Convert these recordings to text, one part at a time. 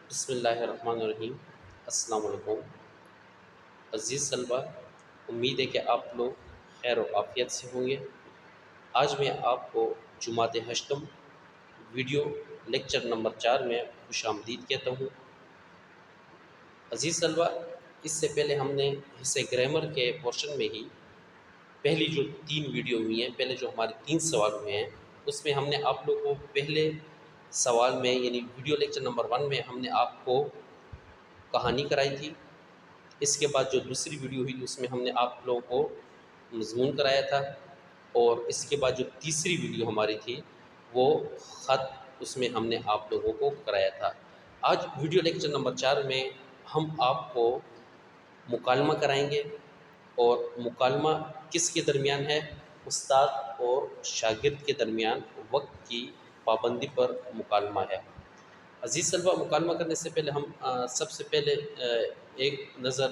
بسم اللہ الرحمن الرحیم۔ السلام علیکم عزیز طلبہ، امید ہے کہ آپ لوگ خیر و عافیت سے ہوں گے۔ آج میں آپ کو جماعت ہشتم ویڈیو لیکچر نمبر 4 میں خوش آمدید کہتا ہوں۔ عزیز طلبہ، اس سے پہلے ہم نے حصہ گرامر کے پورشن میں ہی پہلی جو 3 ویڈیو ہوئی ہیں، پہلے جو ہمارے 3 سوال ہوئے ہیں، اس میں ہم نے آپ لوگوں کو پہلے سوال میں یعنی ویڈیو لیکچر نمبر 1 میں ہم نے آپ کو کہانی کرائی تھی۔ اس کے بعد جو دوسری ویڈیو ہوئی اس میں ہم نے آپ لوگوں کو مضمون کرایا تھا، اور اس کے بعد جو تیسری ویڈیو ہماری تھی وہ خط، اس میں ہم نے آپ لوگوں کو کرایا تھا۔ آج ویڈیو لیکچر نمبر 4 میں ہم آپ کو مکالمہ کرائیں گے، اور مکالمہ کس کے درمیان ہے؟ استاد اور شاگرد کے درمیان وقت کی پابندی پر مکالمہ ہے۔ عزیز طلبہ، مکالمہ کرنے سے پہلے ہم سب سے پہلے ایک نظر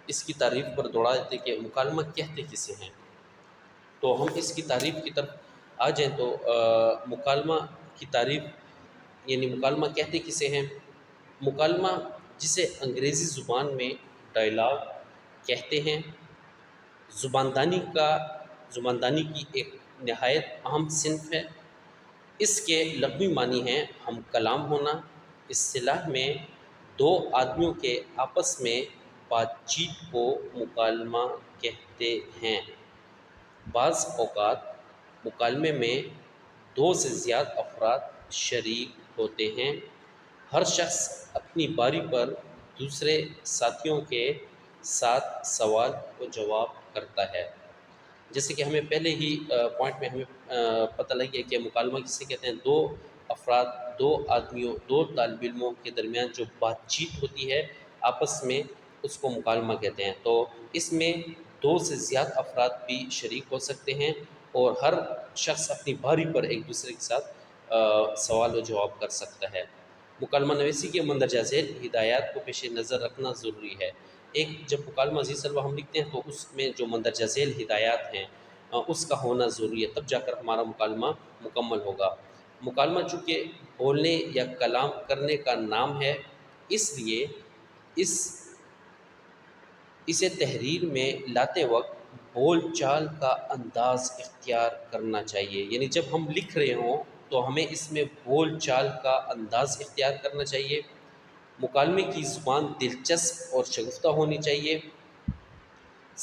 اس کی تعریف پر دوڑا دیتے کہ مکالمہ کہتے کسے ہیں۔ تو ہم اس کی تعریف کی طرف آ جائیں تو مکالمہ کی تعریف یعنی مکالمہ کہتے کسے ہیں؟ مکالمہ جسے انگریزی زبان میں ڈائلاگ کہتے ہیں، زباندانی کی ایک نہایت اہم صنف ہے۔ اس کے لغوی معنی ہیں ہم کلام ہونا۔ اصطلاح میں دو آدمیوں کے آپس میں بات چیت کو مکالمہ کہتے ہیں۔ بعض اوقات مکالمے میں 2 سے زیادہ افراد شریک ہوتے ہیں۔ ہر شخص اپنی باری پر دوسرے ساتھیوں کے ساتھ سوال و جواب کرتا ہے۔ جیسے کہ ہمیں پہلے ہی پوائنٹ میں ہمیں پتہ لگ گیا کہ مکالمہ کسے کہتے ہیں؟ 2 افراد، 2 آدمیوں، 2 طالب علموں کے درمیان جو بات چیت ہوتی ہے آپس میں، اس کو مکالمہ کہتے ہیں۔ تو اس میں 2 سے زیادہ افراد بھی شریک ہو سکتے ہیں، اور ہر شخص اپنی باری پر ایک دوسرے کے ساتھ سوال و جواب کر سکتا ہے۔ مکالمہ نویسی کے مندرجہ ذیل ہدایات کو پیش نظر رکھنا ضروری ہے۔ ایک جب مکالمہ عزیز طلبہ ہم لکھتے ہیں تو اس میں جو مندرجہ ذیل ہدایات ہیں اس کا ہونا ضروری ہے، تب جا کر ہمارا مکالمہ مکمل ہوگا۔ مکالمہ چونکہ بولنے یا کلام کرنے کا نام ہے، اس لیے اسے تحریر میں لاتے وقت بول چال کا انداز اختیار کرنا چاہیے۔ یعنی جب ہم لکھ رہے ہوں تو ہمیں اس میں بول چال کا انداز اختیار کرنا چاہیے۔ مکالمے کی زبان دلچسپ اور شگفتہ ہونی چاہیے۔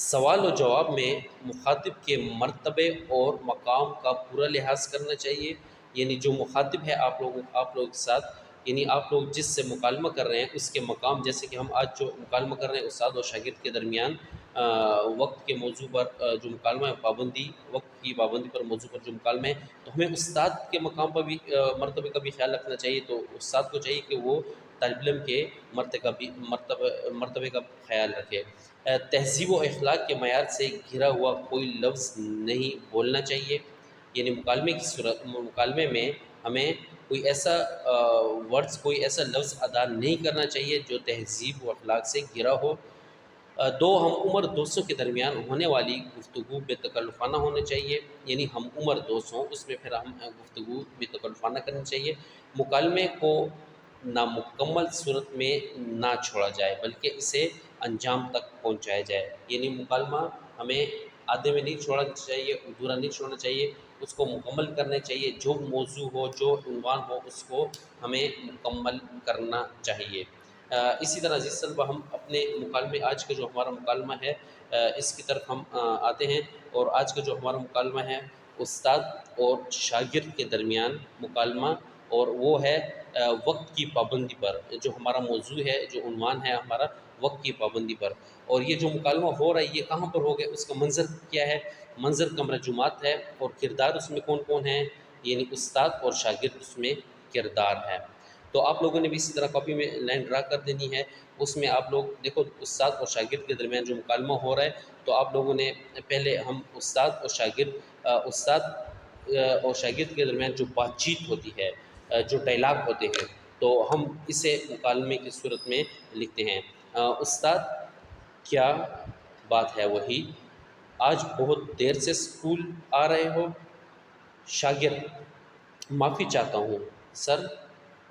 سوال و جواب میں مخاطب کے مرتبے اور مقام کا پورا لحاظ کرنا چاہیے۔ یعنی جو مخاطب ہے آپ لوگوں کے ساتھ، یعنی آپ لوگ جس سے مکالمہ کر رہے ہیں اس کے مقام، جیسے کہ ہم آج جو مکالمہ کر رہے ہیں استاد اور شاگرد کے درمیان وقت کے موضوع پر جو مکالمہ ہے، وقت کی پابندی پر موضوع پر جو مکالمہ ہے، تو ہمیں استاد کے مقام پر بھی مرتبے کا بھی خیال رکھنا چاہیے۔ تو استاد کو چاہیے کہ وہ طالب علم کے مرتبے کا خیال رکھے۔ تہذیب و اخلاق کے معیار سے گھرا ہوا کوئی لفظ نہیں بولنا چاہیے۔ یعنی مکالمے میں ہمیں کوئی ایسا کوئی ایسا لفظ ادا نہیں کرنا چاہیے جو تہذیب و اخلاق سے گھرا ہو۔ 2 ہم عمر دوستوں کے درمیان ہونے والی گفتگو بے تکلفانہ ہونے چاہیے۔ یعنی ہم عمر دوست ہوں، اس میں پھر ہم گفتگو بے تکلفانہ کرنی چاہیے۔ مکالمے کو نامکمل صورت میں نہ چھوڑا جائے بلکہ اسے انجام تک پہنچایا جائے۔ یعنی مکالمہ ہمیں آدھے میں نہیں چھوڑنا چاہیے، ادھورا نہیں چھوڑنا چاہیے، اس کو مکمل کرنا چاہیے۔ جو موضوع ہو، جو عنوان ہو، اس کو ہمیں مکمل کرنا چاہیے۔ اسی طرح عزیز طلبہ، ہم اپنے مکالمے، آج کا جو ہمارا مکالمہ ہے اس کی طرف ہم آتے ہیں۔ اور آج کا جو ہمارا مکالمہ ہے استاد اور شاگرد کے درمیان مکالمہ، اور وہ ہے وقت کی پابندی پر۔ جو ہمارا موضوع ہے، جو عنوان ہے ہمارا، وقت کی پابندی پر۔ اور یہ جو مکالمہ ہو رہا ہے یہ کہاں پر ہوگا؟ اس کا منظر کیا ہے؟ منظر کمرہ جماعت ہے، اور کردار اس میں کون کون ہیں؟ یعنی استاد اور شاگرد اس میں کردار ہے۔ تو آپ لوگوں نے بھی اسی طرح کاپی میں لائن ڈرا کر دینی ہے۔ اس میں آپ لوگ دیکھو استاد اور شاگرد کے درمیان جو مکالمہ ہو رہا ہے، تو آپ لوگوں نے پہلے ہم استاد اور شاگرد کے درمیان جو بات چیت ہوتی ہے، جو ڈائلاگ ہوتے ہیں، تو ہم اسے مکالمے کی صورت میں لکھتے ہیں۔ استاد: کیا بات ہے وہی، آج بہت دیر سے اسکول آ رہے ہو؟ شاگرد: معافی چاہتا ہوں سر،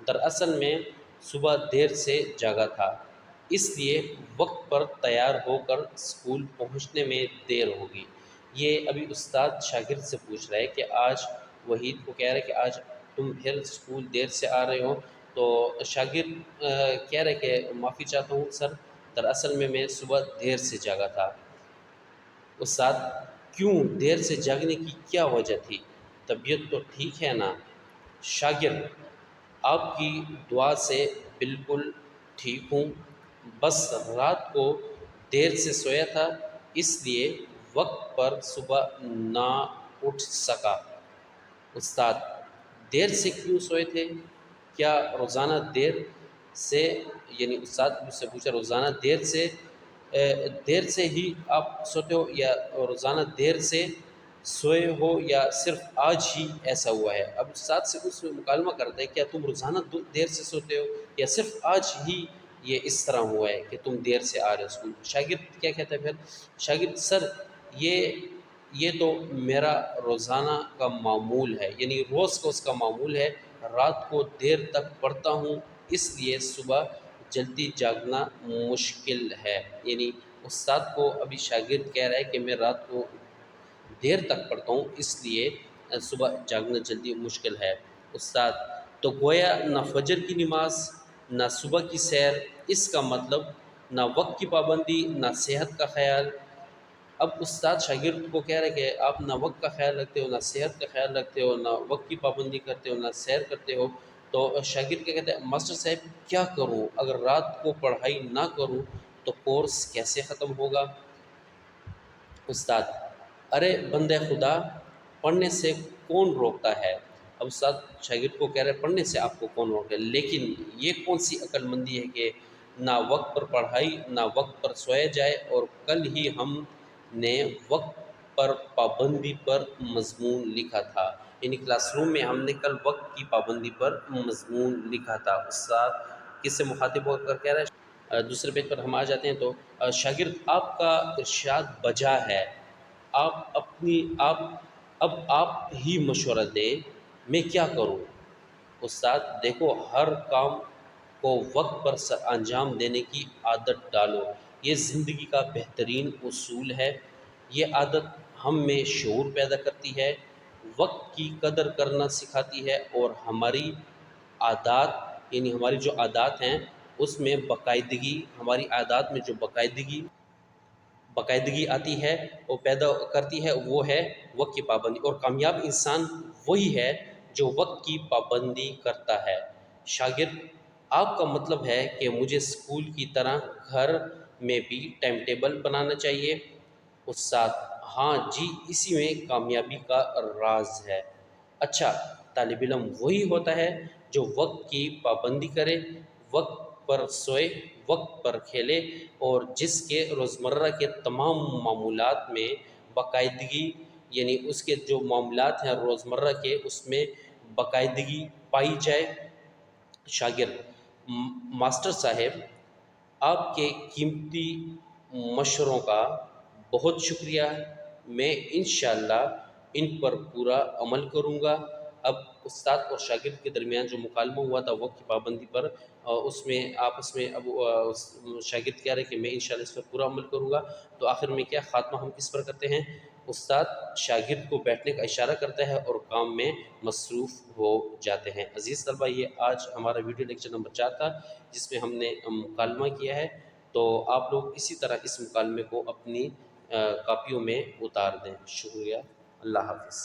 دراصل میں صبح دیر سے جاگا تھا، اس لیے وقت پر تیار ہو کر اسکول پہنچنے میں دیر ہوگی۔ یہ ابھی استاد شاگرد سے پوچھ رہا ہے کہ آج، وحید کو کہہ رہا ہے کہ آج تم پھر اسکول دیر سے آ رہے ہو۔ تو شاگرد کہہ رہے کہ معافی چاہتا ہوں سر، دراصل میں صبح دیر سے جاگا تھا۔ استاد: کیوں دیر سے جاگنے کی کیا وجہ تھی؟ طبیعت تو ٹھیک ہے نا؟ شاگرد: آپ کی دعا سے بالکل ٹھیک ہوں، بس رات کو دیر سے سویا تھا، اس لیے وقت پر صبح نہ اٹھ سکا۔ استاد: دیر سے کیوں سوئے تھے؟ کیا روزانہ دیر سے، یعنی استاد مجھ سے پوچھا روزانہ دیر سے ہی آپ سوتے ہو، یا روزانہ دیر سے سوئے ہو، یا صرف آج ہی ایسا ہوا ہے؟ اب استاد سے اس میں مکالمہ کرتے ہیں، کیا تم روزانہ دیر سے سوتے ہو، یا صرف آج ہی یہ اس طرح ہوا ہے کہ تم دیر سے آ رہے ہو اسکول؟ شاگرد کیا کہتا ہے پھر؟ شاگرد: سر، یہ تو میرا روزانہ کا معمول ہے، یعنی روز کا اس کا معمول ہے، رات کو دیر تک پڑھتا ہوں، اس لیے صبح جلدی جاگنا مشکل ہے۔ یعنی استاد کو ابھی شاگرد کہہ رہا ہے کہ میں رات کو دیر تک پڑھتا ہوں، اس لیے صبح جاگنا جلدی مشکل ہے۔ استاد: تو گویا نہ فجر کی نماز، نہ صبح کی سیر، اس کا مطلب نہ وقت کی پابندی، نہ صحت کا خیال۔ اب استاد شاگرد کو کہہ رہے کہ آپ نہ وقت کا خیال رکھتے ہو، نہ صحت کا خیال رکھتے ہو، نہ وقت کی پابندی کرتے ہو، نہ سیر کرتے ہو۔ تو شاگرد کیا کہتے ہیں، ماسٹر صاحب کیا کروں، اگر رات کو پڑھائی نہ کروں تو کورس کیسے ختم ہوگا؟ استاد: ارے بندے خدا، پڑھنے سے کون روکتا ہے؟ اب استاد شاگرد کو کہہ رہے پڑھنے سے آپ کو کون روکتا ہے، لیکن یہ کون سی عقل مندی ہے کہ نہ وقت پر پڑھائی، نہ وقت پر سویا جائے، اور کل ہی ہم نے وقت پر پابندی پر مضمون لکھا تھا، یعنی کلاس روم میں ہم نے کل وقت کی پابندی پر مضمون لکھا تھا۔ استاد کس سے مخاطب ہو کر کہہ رہا ہے؟ دوسرے پیج پر ہم آ جاتے ہیں، تو شاگرد: آپ کا ارشاد بجا ہے، اب آپ ہی مشورہ دیں، میں کیا کروں؟ استاد: دیکھو، ہر کام کو وقت پر انجام دینے کی عادت ڈالو، یہ زندگی کا بہترین اصول ہے۔ یہ عادت ہم میں شعور پیدا کرتی ہے، وقت کی قدر کرنا سکھاتی ہے، اور ہماری عادات، یعنی ہماری جو عادات ہیں اس میں باقاعدگی، ہماری عادات میں جو باقاعدگی آتی ہے، وہ پیدا کرتی ہے، وہ ہے وقت کی پابندی، اور کامیاب انسان وہی ہے جو وقت کی پابندی کرتا ہے۔ شاگرد: آپ کا مطلب ہے کہ مجھے اسکول کی طرح گھر میں بھی ٹائم ٹیبل بنانا چاہیے؟ استاد: ہاں جی، اسی میں کامیابی کا راز ہے۔ اچھا طالب علم وہی ہوتا ہے جو وقت کی پابندی کرے، وقت پر سوئے، وقت پر کھیلے، اور جس کے روزمرہ کے تمام معمولات میں باقاعدگی، یعنی اس کے جو معاملات ہیں روزمرہ کے، اس میں باقاعدگی پائی جائے۔ شاگرد: ماسٹر صاحب، آپ کے قیمتی مشوروں کا بہت شکریہ، میں انشاءاللہ ان پر پورا عمل کروں گا۔ اب استاد اور شاگرد کے درمیان جو مکالمہ ہوا تھا وقت کی پابندی پر، اس میں آپس میں اب شاگرد کہہ رہے کہ میں انشاءاللہ اس پر پورا عمل کروں گا۔ تو آخر میں کیا خاتمہ ہم کس پر کرتے ہیں؟ استاد شاگرد کو بیٹھنے کا اشارہ کرتا ہے اور کام میں مصروف ہو جاتے ہیں۔ عزیز طلبہ، یہ آج ہمارا ویڈیو لیکچر نمبر 4 تھا، جس میں ہم نے مکالمہ کیا ہے۔ تو آپ لوگ اسی طرح اس مکالمے کو اپنی کاپیوں میں اتار دیں۔ شکریہ، اللہ حافظ۔